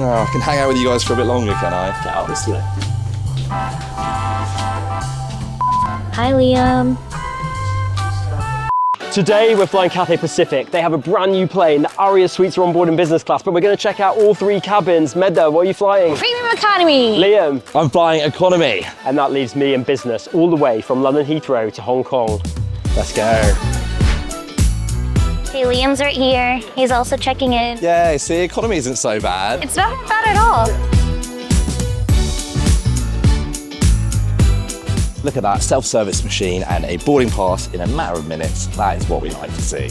Oh, I can hang out with you guys for a bit longer, can I? Get out this way. Hi, Liam. Today we're flying Cathay Pacific. They have a brand new plane. The Aria Suites are on board in business class, but we're going to check out all 3 cabins. Medha, what are you flying? Premium economy. Liam. I'm flying economy. And that leaves me in business all the way from London Heathrow to Hong Kong. Let's go. Hey, Liam's right here. He's also checking in. Yeah, see, economy isn't so bad. It's not bad at all. Look at that self-service machine and a boarding pass in a matter of minutes. That is what we like to see.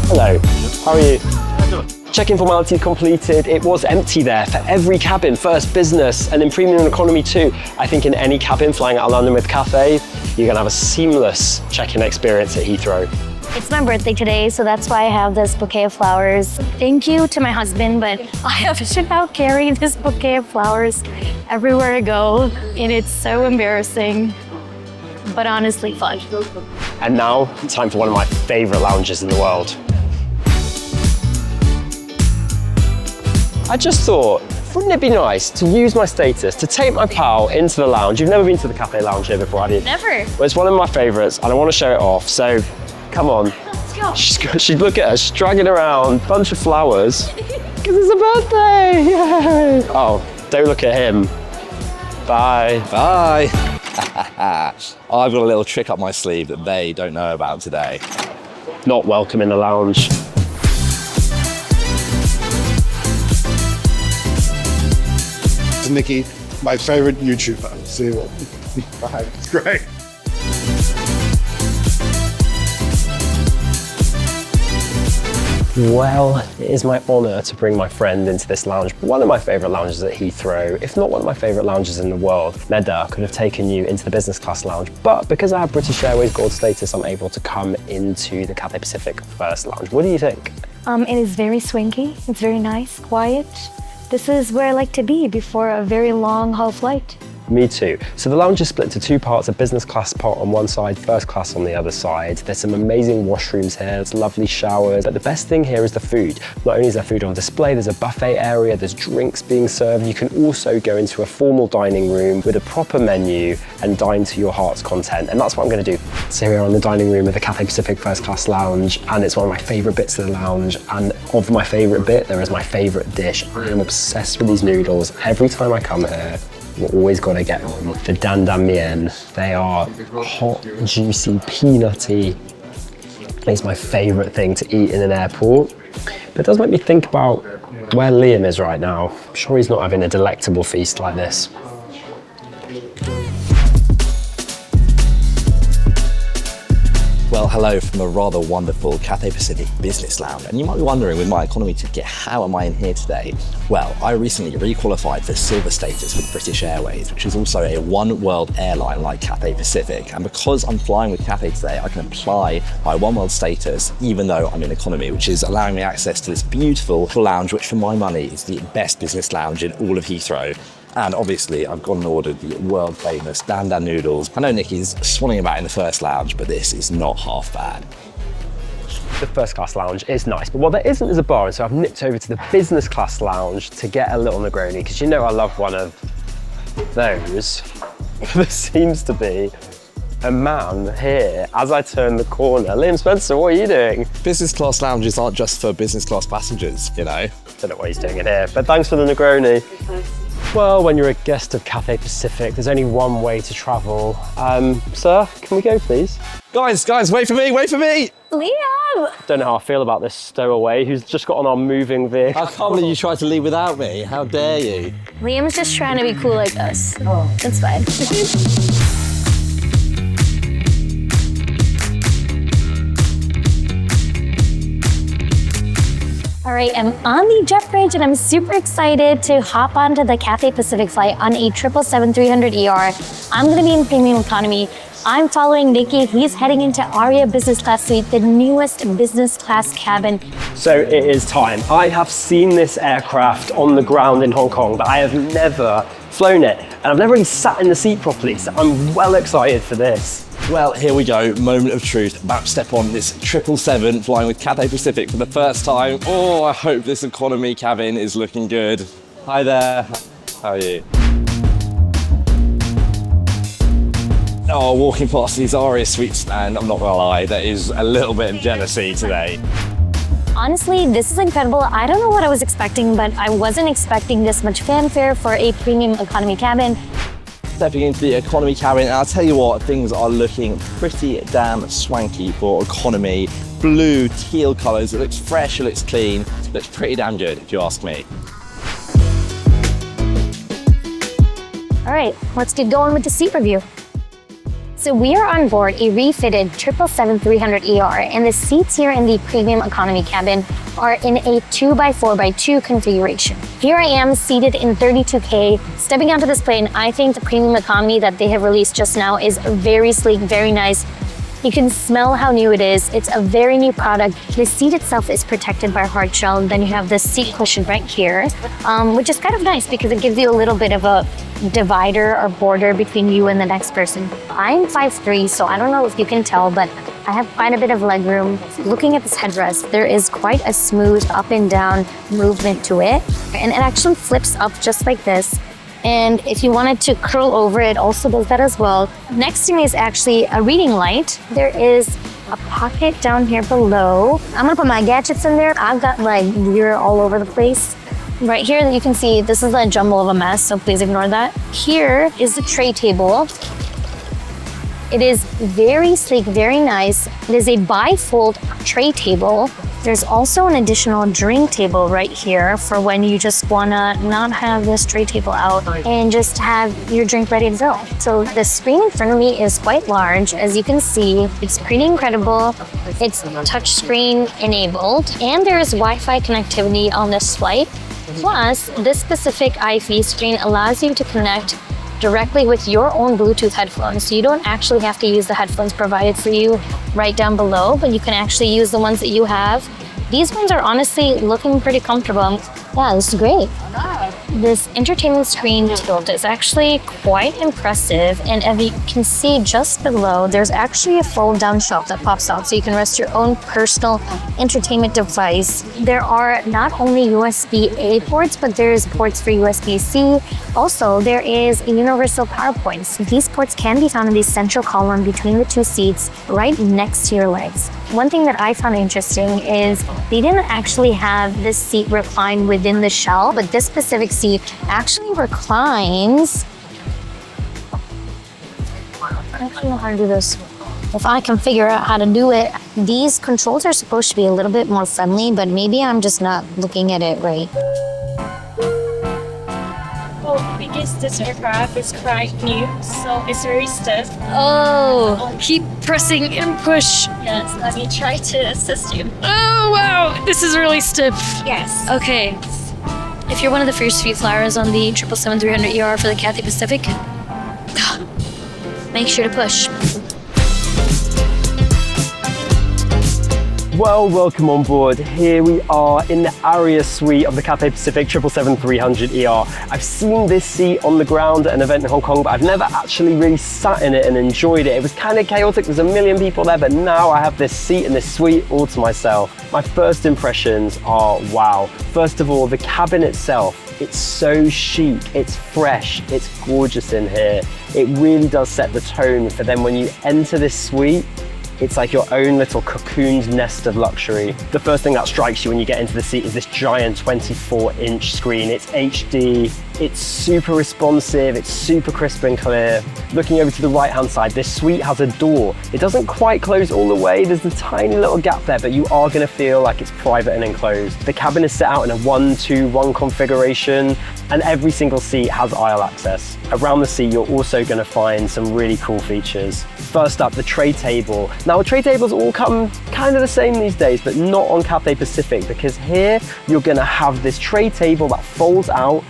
Hello, how are you? Check-in formality completed. It was empty there for every cabin, first business and in premium and economy too. I think in any cabin flying out of London with Cathay, you're gonna have a seamless check-in experience at Heathrow. It's my birthday today, so that's why I have this bouquet of flowers. Thank you to my husband, but I should now carry this bouquet of flowers everywhere I go, and it's so embarrassing, but honestly fun. And now, time for one of my favorite lounges in the world. I just thought, wouldn't it be nice to use my status to take my pal into the lounge? You've never been to the Cathay lounge here before, have you? Never. Well, it's one of my favorites, and I want to show it off, so come on. Let's go. She'd look at her, she's dragging around, bunch of flowers, because it's a birthday, yay! Oh, don't look at him. Bye. Bye. I've got a little trick up my sleeve that they don't know about today. Not welcome in the lounge. This is Nicky, my favorite YouTuber. See you. Bye. It's great. Well, it is my honour to bring my friend into this lounge, one of my favourite lounges at Heathrow, if not one of my favourite lounges in the world. Medha could have taken you into the business class lounge, but because I have British Airways Gold status, I'm able to come into the Cathay Pacific First Lounge. What do you think? It is very swanky. It's very nice, quiet. This is where I like to be before a very long haul flight. Me too. So the lounge is split into 2 parts, a business class part on one side, first class on the other side. There's some amazing washrooms here, there's lovely showers, but the best thing here is the food. Not only is there food on display, there's a buffet area, there's drinks being served. You can also go into a formal dining room with a proper menu and dine to your heart's content, and that's what I'm going to do. So here we are in the dining room of the Cathay Pacific First Class Lounge, and it's one of my favourite bits of the lounge, and of my favourite bit, there is my favourite dish. I am obsessed with these noodles. Every time I come here, you've always got to get them. The dan dan mien. They are hot, juicy, peanutty. It's my favourite thing to eat in an airport. But it does make me think about where Liam is right now. I'm sure he's not having a delectable feast like this. Well, hello from the rather wonderful Cathay Pacific Business Lounge. And you might be wondering, with my economy ticket, how am I in here today? Well, I recently re-qualified for silver status with British Airways, which is also a one world airline like Cathay Pacific. And because I'm flying with Cathay today, I can apply my one world status even though I'm in economy, which is allowing me access to this beautiful lounge, which for my money is the best business lounge in all of Heathrow. And obviously, I've gone and ordered the world famous dan dan noodles. I know Nicky's swanning about in the first lounge, but this is not half bad. The first class lounge is nice, but what there isn't is a bar, and so I've nipped over to the business class lounge to get a little Negroni, because you know I love one of those. There seems to be a man here as I turn the corner. Liam Spencer, what are you doing? Business class lounges aren't just for business class passengers, you know? Don't know what he's doing in here, but thanks for the Negroni. Well, when you're a guest of Cathay Pacific, there's only one way to travel. Sir, can we go, please? Guys, wait for me, wait for me! Liam! Don't know how I feel about this stowaway who's just got on our moving vehicle. I can't believe you tried to leave without me. How dare you? Liam's just trying to be cool like us. Oh. That's fine. All right, I'm on the jet bridge and I'm super excited to hop onto the Cathay Pacific flight on a 777-300ER. I'm gonna be in premium economy. I'm following Nicky. He's heading into Aria Business Class Suite, the newest business class cabin. So it is time. I have seen this aircraft on the ground in Hong Kong, but I have never flown it. And I've never really sat in the seat properly, so I'm well excited for this. Well, here we go, moment of truth. About to step on this 777 flying with Cathay Pacific for the first time. Oh, I hope this economy cabin is looking good. Hi there, how are you? Oh, walking past these Aria Suites, and I'm not gonna lie, there is a little bit of jealousy today. Honestly, this is incredible. I don't know what I was expecting, but I wasn't expecting this much fanfare for a premium economy cabin. Stepping into the economy cabin, and I'll tell you what, things are looking pretty damn swanky for economy. Blue, teal colors, it looks fresh, it looks clean, it looks pretty damn good if you ask me. All right, let's get going with the seat review. So we are on board a refitted 777-300ER, and the seats here in the premium economy cabin are in a 2x4x2 configuration. Here I am seated in 32K. Stepping onto this plane, I think the premium economy that they have released just now is very sleek, very nice. You can smell how new it is. It's a very new product. The seat itself is protected by hard shell. Then you have this seat cushion right here, which is kind of nice because it gives you a little bit of a divider or border between you and the next person. I'm 5'3", so I don't know if you can tell, but I have quite a bit of leg room. Looking at this headrest, there is quite a smooth up and down movement to it. And it actually flips up just like this. And if you wanted to curl over, it also does that as well. Next to me is actually a reading light. There is a pocket down here below. I'm gonna put my gadgets in there. I've got like gear all over the place. Right here that you can see, this is a jumble of a mess, so please ignore that. Here is the tray table. It is very sleek, very nice. It is a bifold tray table. There's also an additional drink table right here for when you just wanna not have this tray table out and just have your drink ready to go. So the screen in front of me is quite large. As you can see, it's pretty incredible. It's touchscreen enabled, and there is Wi-Fi connectivity on this flight. Plus, this specific IFE screen allows you to connect directly with your own Bluetooth headphones. So you don't actually have to use the headphones provided for you right down below, but you can actually use the ones that you have. These ones are honestly looking pretty comfortable. Yeah, this is great. This entertainment screen tilt is actually quite impressive, and as you can see just below, there's actually a fold down shelf that pops out so you can rest your own personal entertainment device. There are not only USB-A ports, but there's ports for USB-C. Also, there is a universal power point. So these ports can be found in the central column between the two seats, right next to your legs. One thing that I found interesting is they didn't actually have this seat recline within the shell, but this specific seat actually reclines. I don't know how to do this. If I can figure out how to do it, these controls are supposed to be a little bit more friendly, but maybe I'm just not looking at it right. Well, because this aircraft is quite new, so it's very stiff. Oh, keep pressing and push. Yes, let me try to assist you. Oh, wow, this is really stiff. Yes. Okay. If you're one of the first few flyers on the 777-300ER for the Cathay Pacific, make sure to push. Well, welcome on board. Here we are in the Aria Suite of the Cathay Pacific 777-300ER. I've seen this seat on the ground at an event in Hong Kong, but I've never actually really sat in it and enjoyed it. It was kind of chaotic, there's a million people there, but now I have this seat in this suite all to myself. My first impressions are wow. First of all, the cabin itself, it's so chic, it's fresh, it's gorgeous in here. It really does set the tone for then when you enter this suite, it's like your own little cocooned nest of luxury. The first thing that strikes you when you get into the seat is this giant 24-inch screen. It's HD, it's super responsive, it's super crisp and clear. Looking over to the right-hand side, this suite has a door. It doesn't quite close all the way, there's a tiny little gap there, but you are gonna feel like it's private and enclosed. The cabin is set out in a 1-2-1 configuration, and every single seat has aisle access. Around the seat, you're also gonna find some really cool features. First up, the tray table. Now, the tray tables all come kind of the same these days, but not on Cathay Pacific, because here you're gonna have this tray table that folds out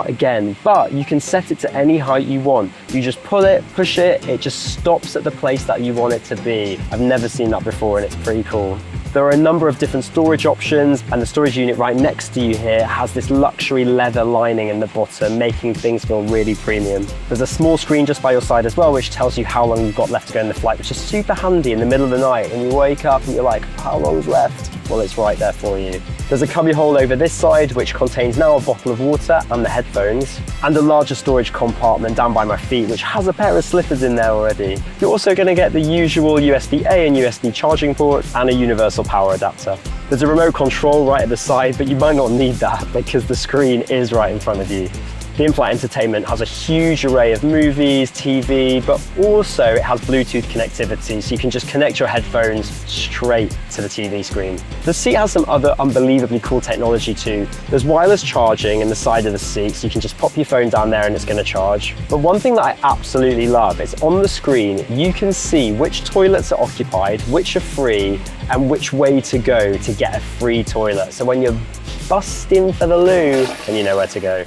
again, but you can set it to any height you want. You just pull it, push it, it just stops at the place that you want it to be. I've never seen that before and it's pretty cool. There are a number of different storage options, and the storage unit right next to you here has this luxury leather lining in the bottom, making things feel really premium. There's a small screen just by your side as well, which tells you how long you've got left to go in the flight, which is super handy in the middle of the night when you wake up and you're like, how long's left? Well, it's right there for you. There's a cubby hole over this side, which contains now a bottle of water and the headphones, and a larger storage compartment down by my feet, which has a pair of slippers in there already. You're also going to get the usual USB-A and USB charging port and a universal power adapter. There's a remote control right at the side, but you might not need that because the screen is right in front of you. The in-flight entertainment has a huge array of movies, TV, but also it has Bluetooth connectivity, so you can just connect your headphones straight to the TV screen. The seat has some other unbelievably cool technology too. There's wireless charging in the side of the seat, so you can just pop your phone down there and it's going to charge. But one thing that I absolutely love is on the screen, you can see which toilets are occupied, which are free, and which way to go to get a free toilet. So when you're busting for the loo, then you know where to go.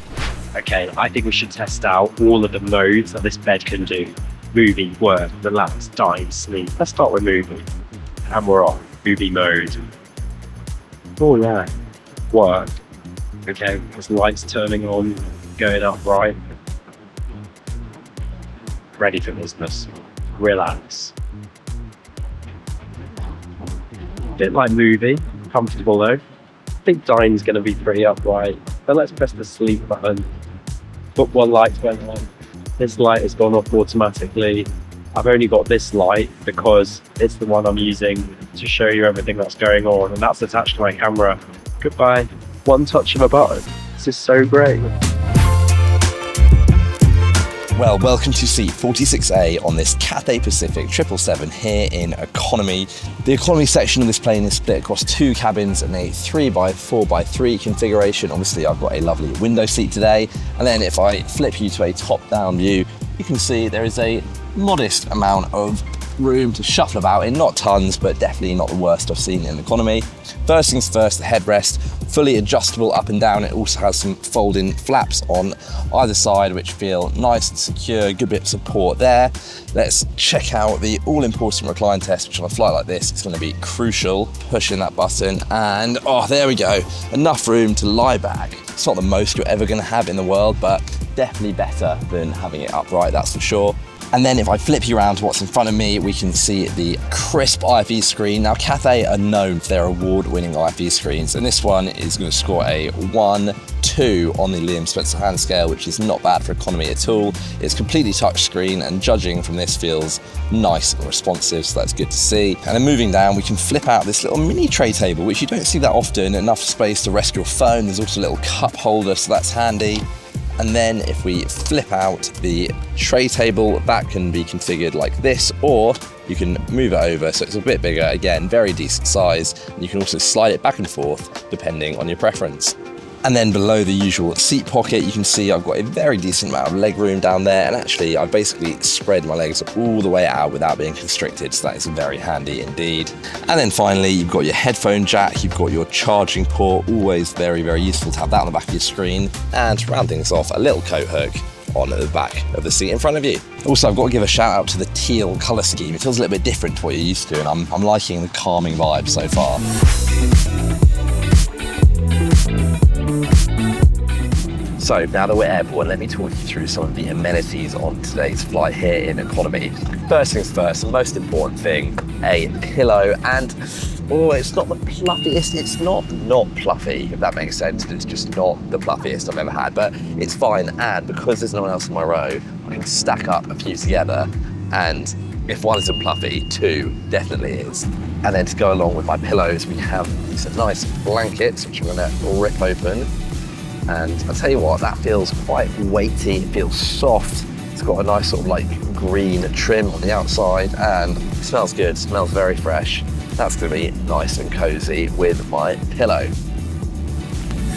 Okay, I think we should test out all of the modes that this bed can do. Movie, work, relax, dine, sleep. Let's start with movie. And we're on movie mode. Oh yeah, work. Okay, there's lights turning on, going up right. Ready for business. Relax. Bit like movie, comfortable though. I think dine's going to be pretty upright, but let's press the sleep button. But one light went on. This light has gone off automatically. I've only got this light because it's the one I'm using to show you everything that's going on, and that's attached to my camera. Goodbye. One touch of a button. This is so great. Well, welcome to seat 46A on this Cathay Pacific 777 here in economy. The economy section of this plane is split across two cabins and a 3x4x3 configuration. Obviously, I've got a lovely window seat today. And then if I flip you to a top-down view, you can see there is a modest amount of room to shuffle about in, not tons, but definitely not the worst I've seen in economy. First things first, the headrest, fully adjustable up and down. It also has some folding flaps on either side, which feel nice and secure, good bit of support there. Let's check out the all-important recline test, which on a flight like this is going to be crucial. Pushing that button and, oh, there we go. Enough room to lie back. It's not the most you're ever going to have in the world, but definitely better than having it upright, that's for sure. And then if I flip you around to what's in front of me, we can see the crisp IFE screen. Now, Cathay are known for their award-winning IFE screens, and this one is going to score a 1-2 on the Liam Spencer hand scale, which is not bad for economy at all. It's completely touchscreen, and judging from this feels nice and responsive, so that's good to see. And then moving down, we can flip out this little mini tray table, which you don't see that often. Enough space to rest your phone. There's also a little cup holder, so that's handy. And then if we flip out the tray table, that can be configured like this, or you can move it over so it's a bit bigger. Again, very decent size. And you can also slide it back and forth depending on your preference. And then below the usual seat pocket, you can see I've got a very decent amount of leg room down there. And actually, I've basically spread my legs all the way out without being constricted. So that is very handy indeed. And then finally, you've got your headphone jack, you've got your charging port, always very, very useful to have that on the back of your screen. And to round things off, a little coat hook on the back of the seat in front of you. Also, I've got to give a shout out to the teal colour scheme. It feels a little bit different to what you're used to, and I'm liking the calming vibe so far. So now that we're airborne, let me talk you through some of the amenities on today's flight here in economy. First things first, the most important thing, a pillow. And oh, it's not the fluffiest, it's not fluffy, if that makes sense. It's just not the fluffiest I've ever had, but it's fine. And because there's no one else in my row, I can stack up a few together, and if one isn't fluffy, two definitely is. And then to go along with my pillows, we have these nice blankets, which I'm gonna rip open. And I'll tell you what, that feels quite weighty, it feels soft. It's got a nice sort of like green trim on the outside, and it smells good, smells very fresh. That's gonna be nice and cozy with my pillow.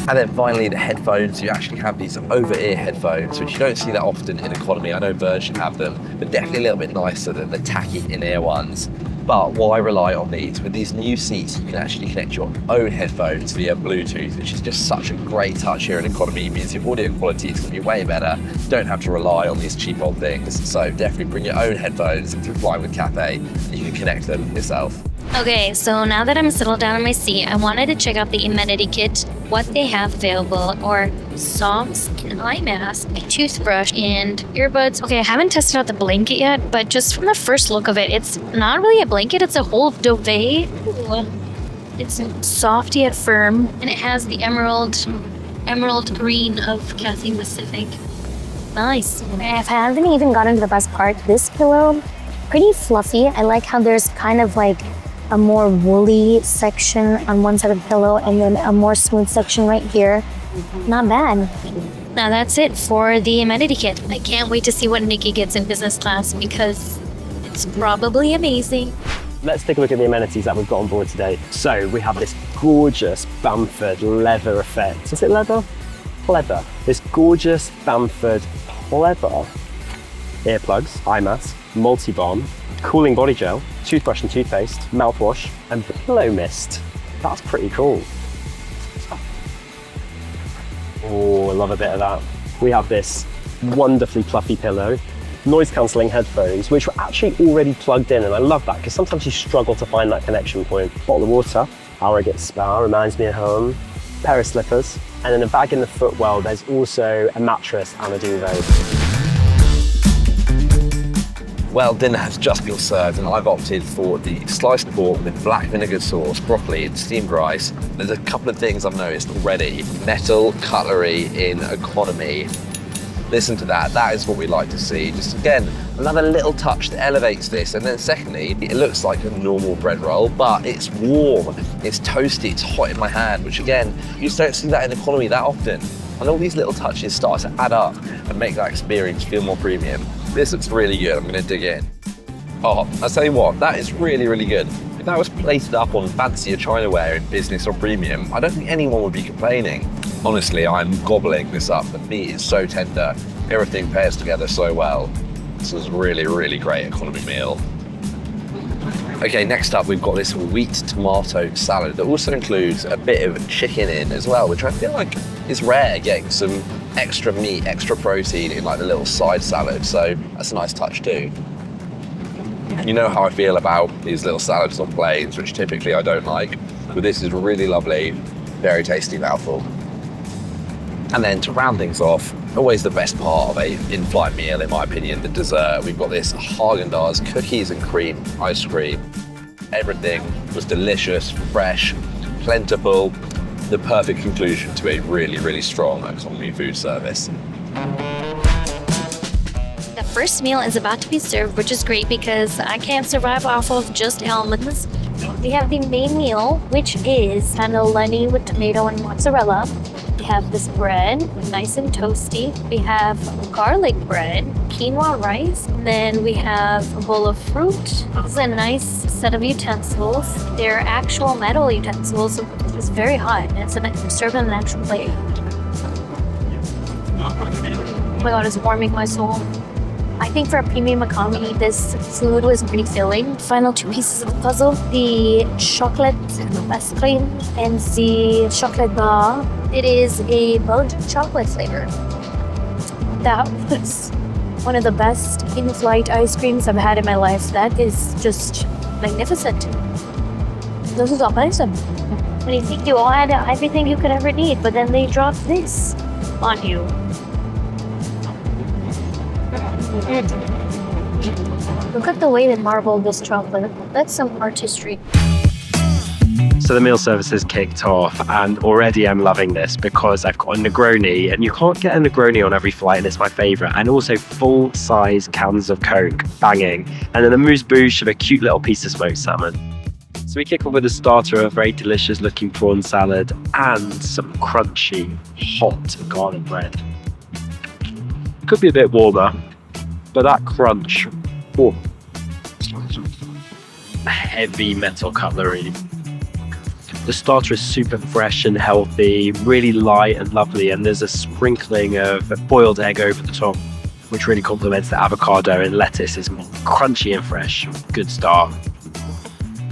And then finally, the headphones. You actually have these over-ear headphones, which you don't see that often in economy. I know Virgin have them, but definitely a little bit nicer than the tacky in-ear ones. But why rely on these? With these new seats, you can actually connect your own headphones via Bluetooth, which is just such a great touch here in economy. It means your audio quality is going to be way better. You don't have to rely on these cheap old things. So definitely bring your own headphones if you're flying with Cathay, and you can connect them yourself. Okay, so now that I'm settled down in my seat, I wanted to check out the amenity kit, what they have available, or socks, an eye mask, a toothbrush, and earbuds. Okay, I haven't tested out the blanket yet, but just from the first look of it, it's not really a blanket, it's a whole duvet. Ooh. It's soft yet firm, and it has the emerald green of Cathay Pacific. Nice. I haven't even gotten to the best part. This pillow, pretty fluffy. I like how there's kind of like a more woolly section on one side of the pillow and then a more smooth section right here. Not bad. Now that's it for the amenity kit. I can't wait to see what Nicky gets in business class because it's probably amazing. Let's take a look at the amenities that we've got on board today. So we have this gorgeous Bamford leather effect. Is it leather? Pleather. This gorgeous Bamford pleather earplugs, eye mask, multi-balm, cooling body gel, toothbrush and toothpaste, mouthwash, and pillow mist. That's pretty cool. Oh, I love a bit of that. We have this wonderfully fluffy pillow, noise cancelling headphones, which were actually already plugged in, and I love that because sometimes you struggle to find that connection point. Bottle of water, Aria Spa, reminds me of home, pair of slippers, and in a bag in the footwell, there's also a mattress and a duvet. Well, dinner has just been served and I've opted for the sliced pork with black vinegar sauce, broccoli and steamed rice. There's a couple of things I've noticed already. Metal cutlery in economy. Listen to that, that is what we like to see. Just again, another little touch that elevates this. And then secondly, it looks like a normal bread roll, but it's warm, it's toasty, it's hot in my hand, which again, you just don't see that in economy that often. And all these little touches start to add up and make that experience feel more premium. This looks really good, I'm gonna dig in. Oh, I'll tell you what, that is really, really good. If that was plated up on fancier Chinaware in business or premium, I don't think anyone would be complaining. Honestly, I'm gobbling this up. The meat is so tender. Everything pairs together so well. This is a really, really great economy meal. Okay, next up, we've got this wheat tomato salad that also includes a bit of chicken in as well, which I feel like is rare, getting some extra meat, extra protein in like the little side salad. So that's a nice touch too. You know how I feel about these little salads on planes, which typically I don't like, but this is really lovely, very tasty mouthful. And then to round things off, always the best part of a in-flight meal, in my opinion, the dessert. We've got this Haagen-Dazs cookies and cream ice cream. Everything was delicious, fresh, plentiful, the perfect conclusion to a really, really strong economy food service. The first meal is about to be served, which is great because I can't survive off of just almonds. We have the main meal, which is cannellini with tomato and mozzarella. We have this bread, nice and toasty. We have garlic bread, quinoa rice. Then we have a bowl of fruit. This is a nice set of utensils. They're actual metal utensils. It's very hot and it's served on an actual plate. Oh my God, it's warming my soul. I think for a premium economy, this food was pretty filling. Final two pieces of the puzzle, the chocolate ice cream and the chocolate bar. It is a Belgian chocolate flavor. That was one of the best in-flight ice creams I've had in my life. That is just magnificent. This is amazing. When you think you all had everything you could ever need, but then they dropped this on you. Look at the way they marbled this chocolate. That's some artistry. So the meal service has kicked off and already I'm loving this because I've got a Negroni, and you can't get a Negroni on every flight and it's my favourite, and also full-size cans of Coke, banging, and then a mousse-bouche of a cute little piece of smoked salmon. So we kick off with a starter, a very delicious looking prawn salad and some crunchy, hot garlic bread. Could be a bit warmer, but that crunch, oh, heavy metal cutlery. The starter is super fresh and healthy, really light and lovely, and there's a sprinkling of boiled egg over the top, which really complements the avocado, and lettuce is crunchy and fresh. Good start.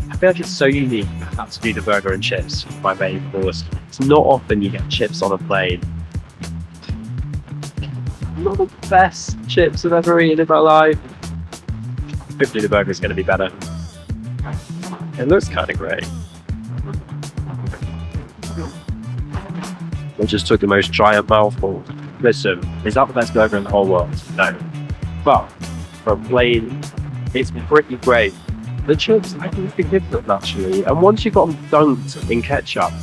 I feel like it's so unique to do the burger and chips, my main course. It's not often you get chips on a plane. Not the best chips I've ever eaten in my life. Hopefully the burger's going to be better. It looks kind of great. I just took the most giant mouthful. Listen, is that the best burger in the whole world? No. But for a plain, it's pretty great. The chips, I can forgive them actually. And once you've got them dunked in ketchup,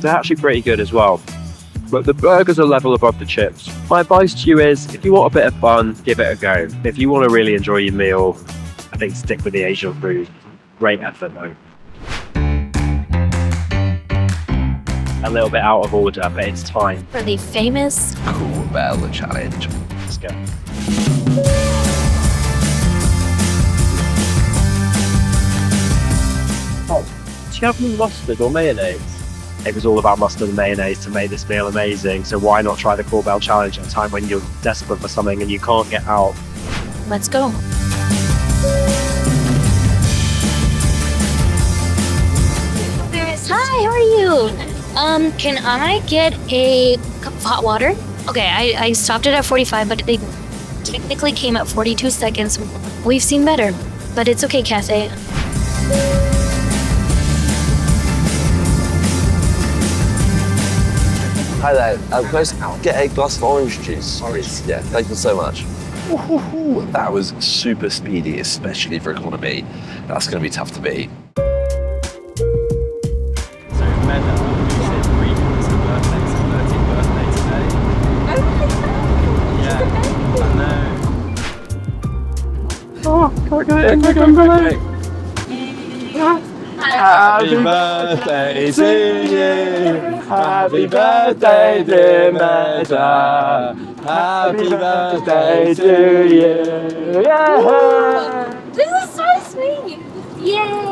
they're actually pretty good as well. But the burgers are level above the chips. My advice to you is, if you want a bit of fun, give it a go. If you want to really enjoy your meal, I think stick with the Asian food. Great effort though. A little bit out of order, but it's time. For the famous Cool Bell Challenge. Let's go. Oh, do you have any mustard or mayonnaise? It was all about mustard and mayonnaise to make this meal amazing, so why not try the Cool Bell Challenge at a time when you're desperate for something and you can't get out? Let's go. Hi, how are you? Can I get a cup of hot water? Okay, I stopped it at 45, but they technically came at 42 seconds. We've seen better, but it's okay, Cathay. Hi there. Can I get a glass of orange juice, please? Yeah, thank you so much. Ooh, that was super speedy, especially for economy. That's going to be tough to beat. So Medha, is it Rico's birthday? It's her 13th birthday today. Yeah, I know. Oh, can't get it in, can't Happy birthday to you. Happy birthday, dear Medha. Happy birthday to you. Yeah. This is so sweet. Yay!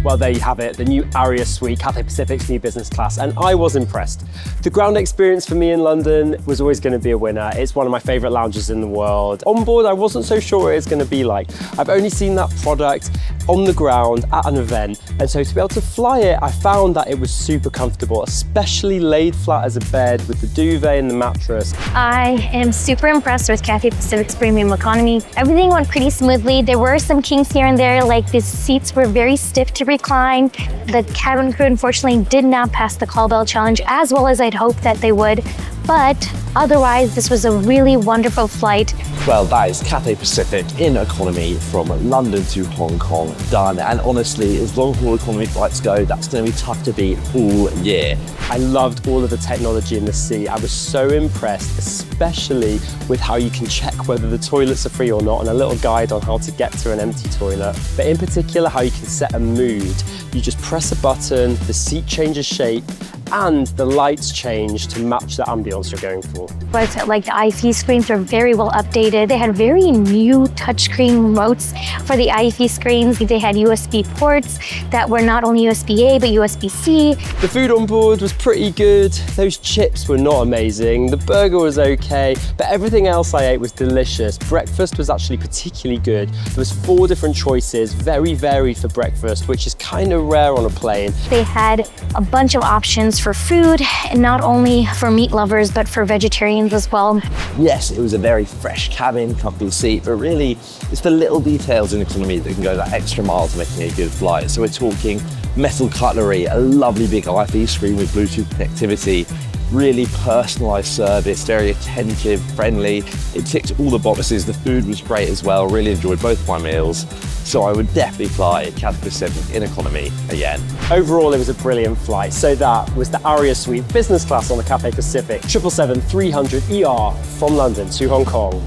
Well, there you have it, the new Aria Suite, Cathay Pacific's new business class, and I was impressed. The ground experience for me in London was always going to be a winner. It's one of my favourite lounges in the world. On board, I wasn't so sure what it's going to be like. I've only seen that product on the ground at an event, and so to be able to fly it, I found that it was super comfortable, especially laid flat as a bed with the duvet and the mattress. I am super impressed with Cathay Pacific's premium economy. Everything went pretty smoothly. There were some kinks here and there, like the seats were very stiff to recline. The cabin crew unfortunately did not pass the call bell challenge as well as I'd hoped that they would, but otherwise this was a really wonderful flight. Well, that is Cathay Pacific in economy from London to Hong Kong done. And honestly, as long-haul economy flights go, that's going to be tough to beat all year. I loved all of the technology in the seat. I was so impressed, especially with how you can check whether the toilets are free or not, and a little guide on how to get to an empty toilet. But in particular, how you can set a mood. You just press a button, the seat changes shape, and the lights change to match the ambience you're going for. But like the IFE screens were very well updated. They had very new touchscreen remotes for the IFE screens. They had USB ports that were not only USB-A but USB-C. The food on board was pretty good. Those chips were not amazing. The burger was okay, but everything else I ate was delicious. Breakfast was actually particularly good. There was 4 different choices, very varied for breakfast, which is kind of rare on a plane. They had a bunch of options for food, and not only for meat lovers, but for vegetarians as well. Yes, it was a very fresh cabin, comfy seat, but really it's the little details in economy that can go that extra mile to making a good flight. So we're talking metal cutlery, a lovely big IFE screen with Bluetooth connectivity, really personalized service, very attentive, friendly. It ticked all the boxes. The food was great as well. Really enjoyed both my meals. So I would definitely fly Cathay Pacific in economy again. Overall, it was a brilliant flight. So that was the Aria Suite business class on the Cathay Pacific 777-300ER from London to Hong Kong.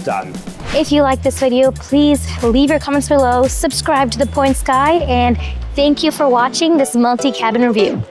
Done. If you like this video, please leave your comments below, subscribe to The Point Sky, and thank you for watching this multi-cabin review.